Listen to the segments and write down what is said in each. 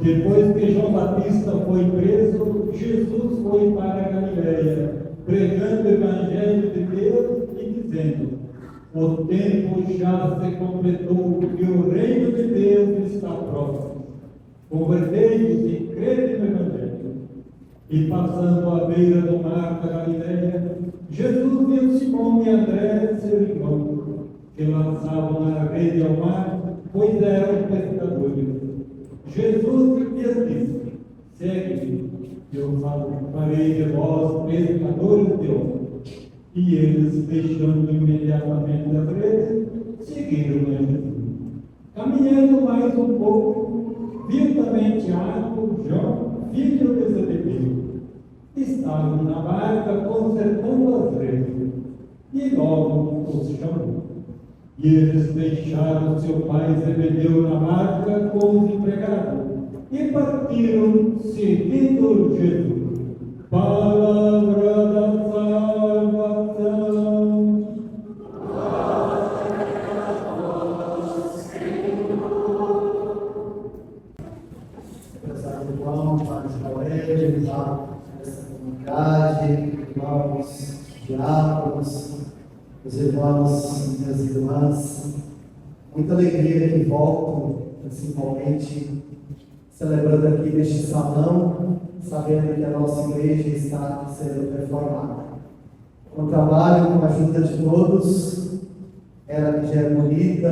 Depois que João Batista foi preso, Jesus foi para a Galileia, pregando o Evangelho de Deus e dizendo: o tempo já se completou e o reino de Deus está próximo. Convertei-vos e crede no Evangelho. E passando à beira do mar da Galileia, Jesus viu Simão e André, seu irmão, que lançavam a rede ao mar, pois eram pescadores. Jesus lhes disse: segue-me, eu farei de vós pescadores de homens. E eles, deixando imediatamente a rede, seguiram a Jesus. Caminhando mais um pouco, viu também Tiago, João, filho de Zebedeu. Estavam na barca consertando as redes, e logo os chamou. E eles deixaram seu pai Zebedeu na barca com os empregados, e partiram seguindo Jesus. Palavra da salvação. Prezado irmão, Padre Joel, essa comunidade, irmãos diáconos, os irmãos e as irmãs, muita alegria que volto, principalmente celebrando aqui neste salão, sabendo que a nossa igreja está sendo reformada. Com o trabalho, com a ajuda de todos, ela que já é bonita,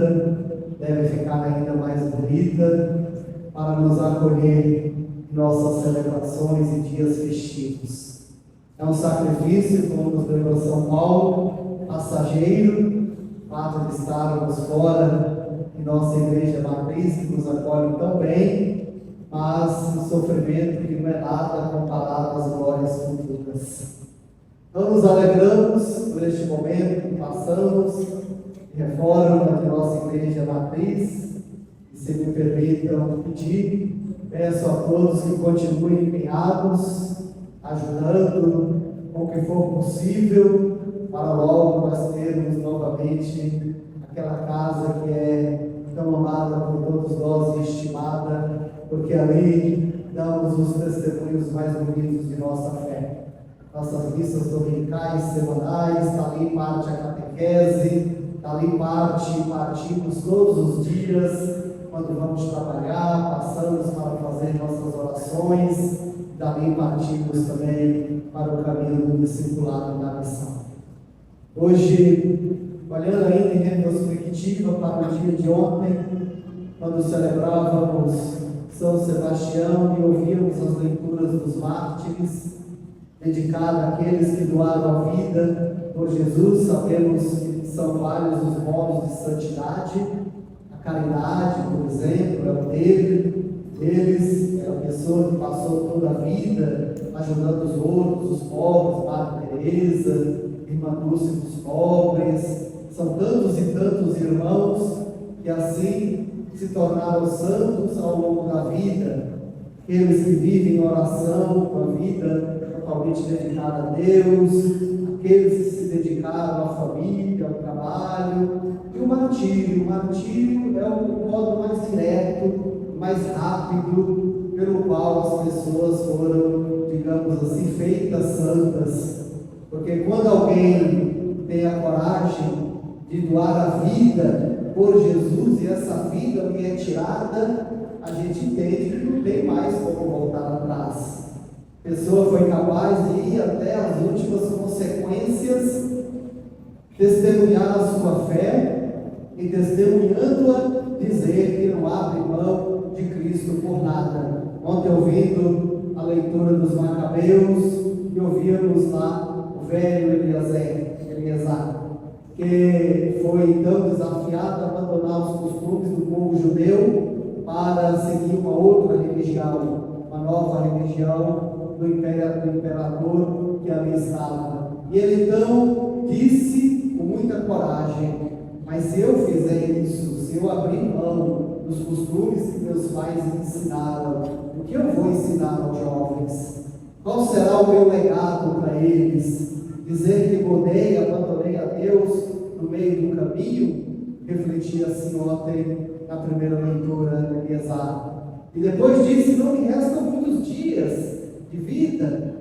deve ficar ainda mais bonita, para nos acolher em nossas celebrações e dias festivos. É um sacrifício, como nos lembrou São Paulo, passageiro, fato de estarmos fora de nossa igreja matriz, que nos acolhe tão bem, mas um sofrimento que não é nada comparado às glórias futuras. Então nos alegramos por este momento que passamos, de reforma de nossa igreja matriz. Se me permitam pedir, peço a todos que continuem empenhados, ajudando com o que for possível, para logo nós termos novamente aquela casa que é tão amada por todos nós e estimada, porque ali damos os testemunhos mais bonitos de nossa fé. Nossas missas dominicais, semanais, está ali parte a catequese, está ali partimos todos os dias, quando vamos trabalhar, passamos para fazer nossas orações, dali partimos também para o caminho do discipulado da missão. Hoje, olhando ainda em retrospectiva para o dia de ontem, quando celebrávamos São Sebastião e ouvíamos as leituras dos mártires, dedicada àqueles que doaram a vida por Jesus, sabemos que são vários os modos de santidade. A caridade, por exemplo, é um deles, é a pessoa que passou toda a vida ajudando os outros, os pobres, Madre Teresa, Irmã Dulce dos pobres. São tantos e tantos irmãos que assim se tornaram santos ao longo da vida. Aqueles que vivem em oração, com a vida totalmente dedicada a Deus, aqueles que se dedicaram à família, ao trabalho. E o martírio é o modo mais direto, mais rápido, pelo qual as pessoas foram, digamos assim, feitas santas. Porque quando alguém tem a coragem de doar a vida por Jesus, e essa vida que é tirada, a gente entende que não tem mais como voltar atrás. A pessoa foi capaz de ir até as últimas consequências, testemunhar a sua fé, e testemunhando-a, dizer que não abre mão de Cristo por nada. Ontem, ouvindo a leitura dos Macabeus, e ouvíamos lá o velho Eleazar, que foi tão desafiado a abandonar os costumes do povo judeu para seguir uma outra religião, uma nova religião do imperador que ali estava. E ele então disse com muita coragem: mas se eu fizer isso, se eu abrir mão dos costumes que meus pais me ensinaram, o que eu vou ensinar aos jovens? Qual será o meu legado para eles? Dizer que mudei, abandonei a Deus no meio do caminho? Refleti assim ontem na primeira leitura de Eleazar. E depois disse: não me restam muitos dias de vida.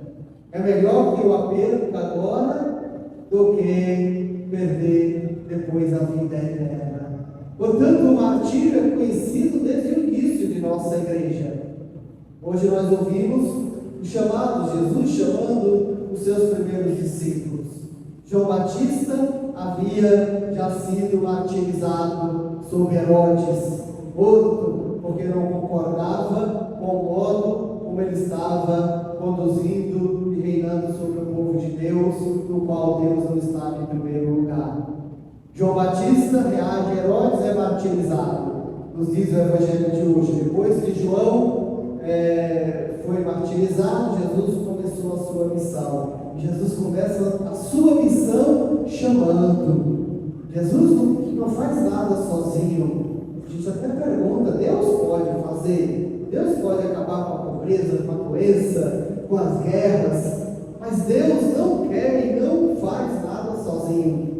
É melhor que eu a perca agora do que perder depois a vida eterna. Portanto, o martírio é conhecido desde o início de nossa igreja. Hoje nós ouvimos o chamado, Jesus chamando os seus primeiros discípulos. João Batista havia já sido martirizado sob Herodes, morto porque não concordava com o modo como ele estava conduzindo e reinando sobre o povo de Deus, no qual Deus não estava em primeiro lugar. João Batista reage a Herodes, é martirizado. Nos diz o Evangelho de hoje. Depois que João foi martirizado, Jesus começou a sua missão. Jesus começa a sua missão chamando. Jesus não faz nada sozinho. A gente até pergunta: Deus pode fazer? Deus pode acabar com a pobreza, com a doença, com as guerras, mas Deus não quer e não faz nada sozinho.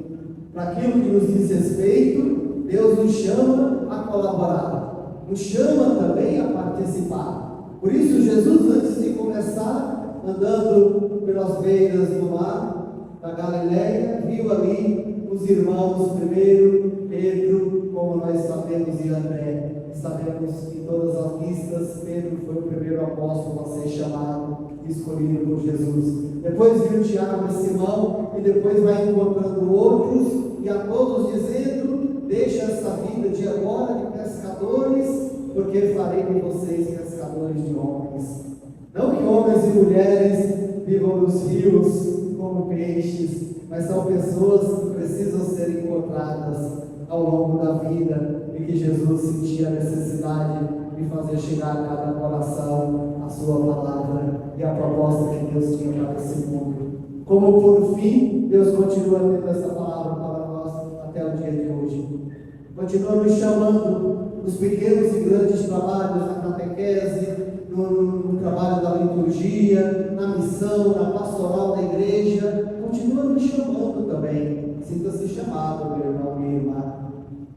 Para aquilo que nos diz respeito, Deus nos chama a colaborar, nos chama também a participar. Por isso, Jesus, antes de começar, andando pelas beiras do mar da Galileia, viu ali os irmãos, primeiro Pedro, como nós sabemos, e André. Sabemos que em todas as listas, Pedro foi o primeiro apóstolo a ser chamado, escolhido por Jesus. Depois viu Tiago e Simão, e depois vai encontrando outros, e a todos dizendo: deixa essa vida de agora de pescadores, porque farei de vocês pescadores de homens. Não que homens e mulheres vivam nos rios como peixes, mas são pessoas que precisam ser encontradas ao longo da vida, e que Jesus sentia a necessidade de fazer chegar a cada coração a sua palavra e a proposta que Deus tinha para esse mundo. Como por fim, Deus continua tendo essa palavra para nós até o dia de hoje. Continua nos chamando nos pequenos e grandes trabalhos, na catequese, no trabalho da liturgia, na missão, na pastoral da igreja. Continua nos chamando também. Sinta-se chamado, meu irmão, minha irmã.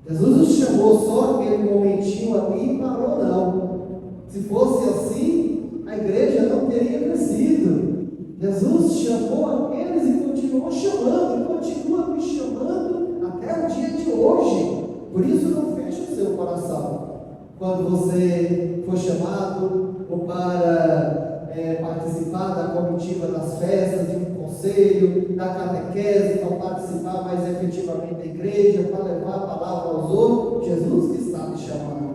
Jesus nos chamou só aquele momentinho ali e parou, não. Se fosse assim, a igreja não teria crescido. Jesus chamou aqueles e continuou chamando, e continua nos chamando até o dia de hoje. Por isso, não feche o seu coração. Quando você for chamado ou para participar da comitiva das festas, de um conselho, da catequese, para participar mais efetivamente da igreja, para levar a palavra aos outros, Jesus que está te chamando.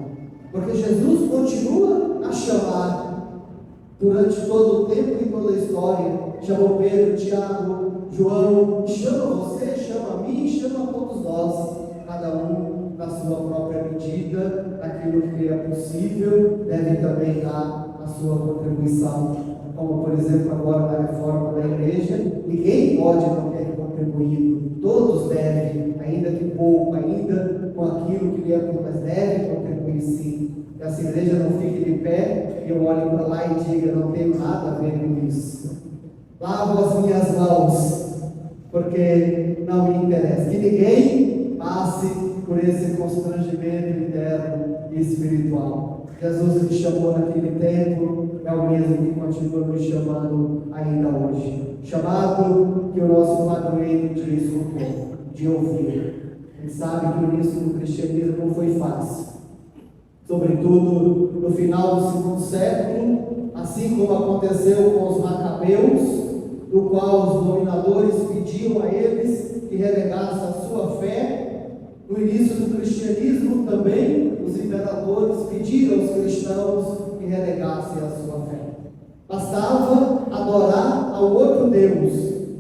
Porque Jesus continua a chamar durante todo o tempo e toda a história. Chamou Pedro, Tiago, João, chama você, chama a mim, chama a todos nós, cada um na sua própria medida, naquilo que é possível, deve também dar a sua contribuição, como por exemplo agora na reforma da igreja. Ninguém pode não ter contribuído, todos devem, ainda que pouco, ainda com aquilo que lhe é pouco, mas devem contribuir sim. Que essa igreja não fique de pé e eu olhe para lá e diga: não tenho nada a ver com isso, lavo as minhas mãos, porque não me interessa. Que ninguém passe por esse constrangimento interno e espiritual. Jesus me chamou naquele tempo, é o mesmo que continua me chamando ainda hoje. Chamado que o nosso padroeiro diz o povo, de ouvir. A gente sabe que o início do cristianismo não foi fácil. Sobretudo no final do segundo século, assim como aconteceu com os macabeus, no qual os dominadores pediam a eles que renegassem a sua fé. No início do cristianismo também, os imperadores pediram aos cristãos que renegassem a sua fé. Bastava adorar ao outro Deus,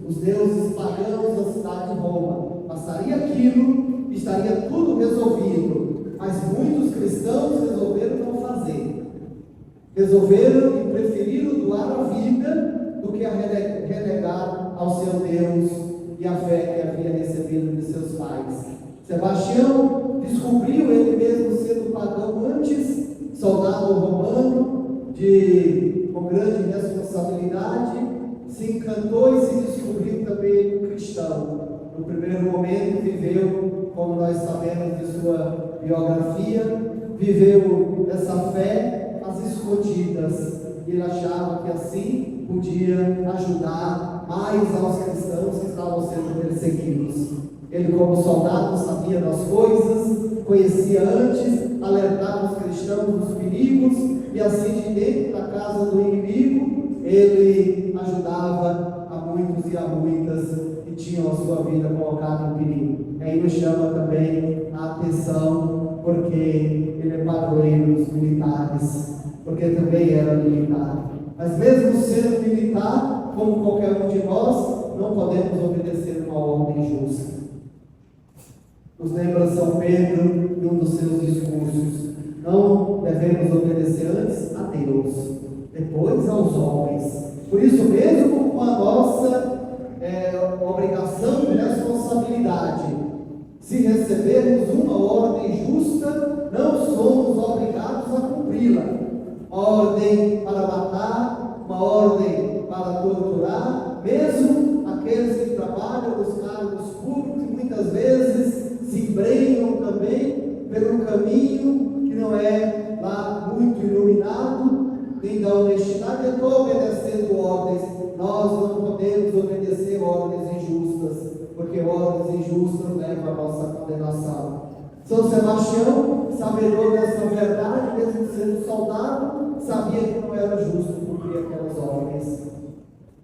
os deuses pagãos da cidade de Roma. Bastaria aquilo e estaria tudo resolvido. Mas muitos cristãos resolveram não fazer. Resolveram e preferiram doar a vida do que a renegar ao seu Deus e a fé que havia recebido de seus pais. Sebastião descobriu, ele mesmo sendo pagão antes, soldado romano, com grande responsabilidade, se encantou e se descobriu também cristão. No primeiro momento viveu, como nós sabemos de sua biografia, viveu essa fé, mas e ele achava que assim podia ajudar mais aos cristãos que estavam sendo perseguidos. Ele, como soldado, sabia das coisas, conhecia antes, alertava os cristãos dos perigos, e assim, de dentro da casa do inimigo, ele ajudava a muitos e a muitas que tinham a sua vida colocada em perigo. Aí nos chama também a atenção, porque ele é padroeiro dos militares, porque também era militar. Mas mesmo sendo militar, como qualquer um de nós, não podemos obedecer uma ordem justa. Nos lembra São Pedro em um dos seus discursos: não devemos obedecer antes a Deus, depois aos homens. Por isso mesmo, com a nossa obrigação e responsabilidade, se recebermos uma ordem justa, não somos obrigados a cumpri-la. Uma ordem para matar, uma ordem para torturar, mesmo aqueles que trabalham nos cargos públicos, e muitas vezes se embrenham também pelo caminho que não é lá muito iluminado, nem da honestidade. Eu estou obedecendo ordens. Nós não podemos obedecer ordens injustas, porque ordens injustas levam à nossa condenação. São Sebastião, sabedor dessa verdade, mesmo sendo soldado, sabia que não era justo cumprir aquelas ordens.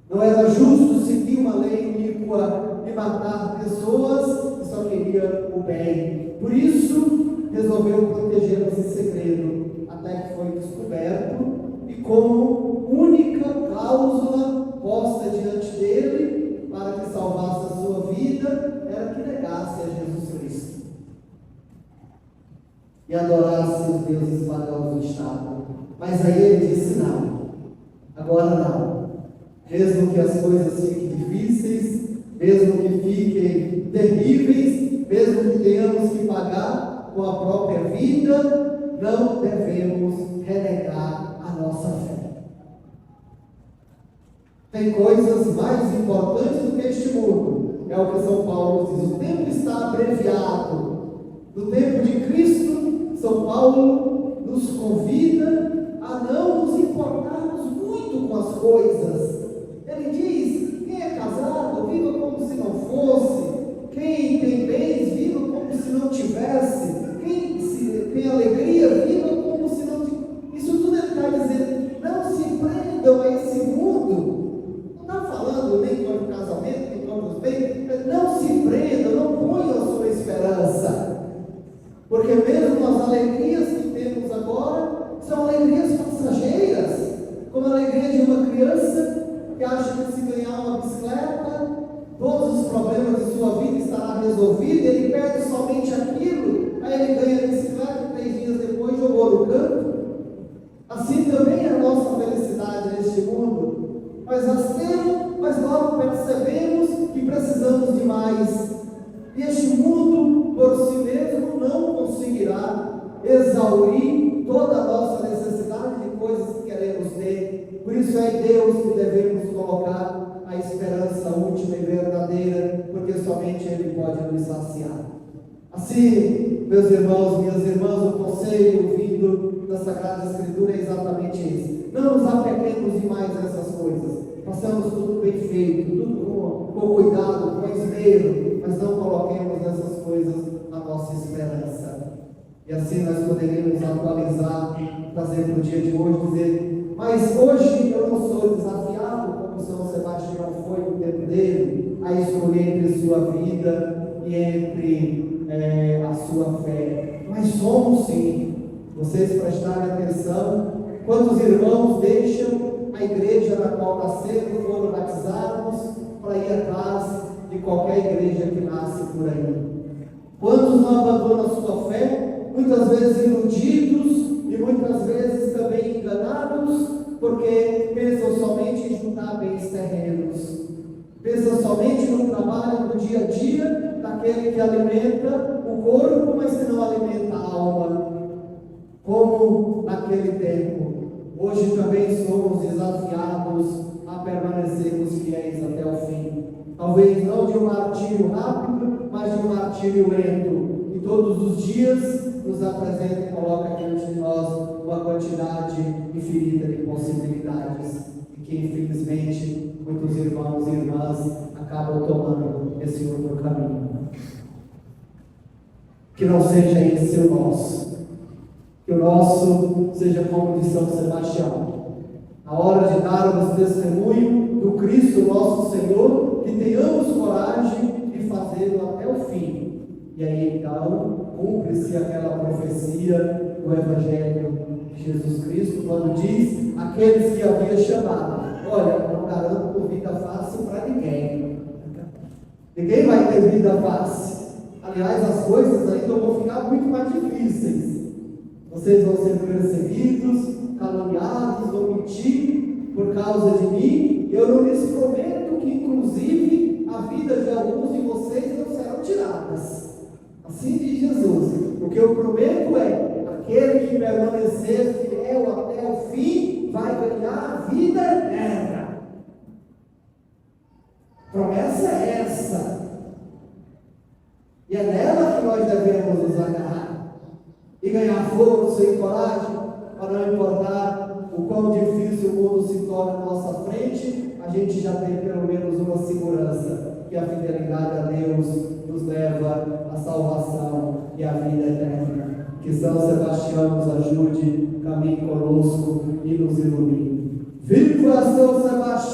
Não era justo seguir uma lei iníqua de matar pessoas que só queria o bem. Por isso, resolveu protegê-las em segredo, até que foi descoberto, e como única cláusula posta diante dele para que salvasse a sua vida, era que negasse a Jesus Cristo e adorasse os deuses pagãos do Estado. Mas aí ele disse: não, agora não. Mesmo que as coisas fiquem difíceis, mesmo que fiquem terríveis, mesmo que tenhamos que pagar com a própria vida, não devemos renegar a nossa fé. Tem coisas mais importantes do que este mundo. É o que São Paulo diz: o tempo está abreviado. No tempo de Cristo, São Paulo nos convida a não nos importarmos muito com as coisas. Ele diz: quem é casado, viva como se não fosse. Quem tem bens, viva como se não tivesse. Quem tem alegria, viva como se não tivesse. Isso tudo ele está dizendo: não se prendam a esse mundo. Não está falando nem contra o casamento, nem contra os bens. Não se prendam, não ponham a sua esperança. Porque mesmo as alegrias que temos agora são alegrias passageiras, como a alegria de uma criança que acha que se ganhar uma bicicleta, todos os problemas de sua vida estará resolvido, ele perde somente aquilo, aí ele ganha a bicicleta e 3 dias depois jogou no canto. Assim também é a nossa felicidade neste mundo. Nós as temos, mas logo percebemos que precisamos de mais. E este mundo, por si mesmo, não conseguirá exaurir toda a nossa necessidade de coisas que queremos ter. Por isso é em Deus que devemos colocar a esperança última e verdadeira, porque somente Ele pode nos saciar. Assim, meus irmãos, minhas irmãs, o conselho vindo da Sagrada Escritura é exatamente esse: não nos apeguemos demais a essas coisas. Façamos tudo bem feito, tudo com cuidado, com esmero, mas não coloquemos nessas coisas a nossa esperança. E assim nós poderíamos atualizar, trazer para o dia de hoje, dizer: mas hoje eu não sou desafiado, como São Sebastião foi no tempo dele, a escolher entre sua vida e entre a sua fé. Mas somos sim. Vocês prestarem atenção, quantos irmãos deixam a igreja na qual nasceram, foram batizados, para ir atrás de qualquer igreja que nasce por aí? Quantos não abandonam a sua fé, muitas vezes iludidos e muitas vezes também enganados, porque pensam somente em juntar bens terrenos, pensam somente no trabalho do dia a dia, daquele que alimenta o corpo, mas que não alimenta a alma, como naquele tempo. Hoje também somos desafiados a permanecermos fiéis até o fim. Talvez não de um martírio rápido, mas de um martírio lento. E todos os dias nos apresenta e coloca diante de nós uma quantidade infinita de possibilidades e que infelizmente muitos irmãos e irmãs acabam tomando esse outro caminho. Que não seja esse o nosso, que o nosso seja como de São Sebastião. Na hora de darmos testemunho do Cristo nosso Senhor, que tenhamos coragem de fazê-lo até o fim. E aí então cumpre-se aquela profecia do Evangelho de Jesus Cristo, quando diz aqueles que havia chamado: olha, não garanto por vida fácil para ninguém. Ninguém vai ter vida fácil. Aliás, as coisas ainda vão ficar muito mais difíceis. Vocês vão ser perseguidos, caluniados, vão mentir por causa de mim. Eu não lhes prometo que, inclusive, a vida de alguns de vocês não serão tiradas. Assim diz Jesus. O que eu prometo é: aquele que permanecer fiel até o fim vai ganhar a vida eterna. Promessa é essa. E é nela que nós devemos nos agarrar e ganhar força e coragem, para não importar o quão difícil o mundo se torna à nossa frente, a gente já tem pelo menos uma segurança, que a fidelidade a Deus nos leva à salvação e à vida eterna. Que São Sebastião nos ajude, caminhe conosco e nos ilumine. Viva São Sebastião!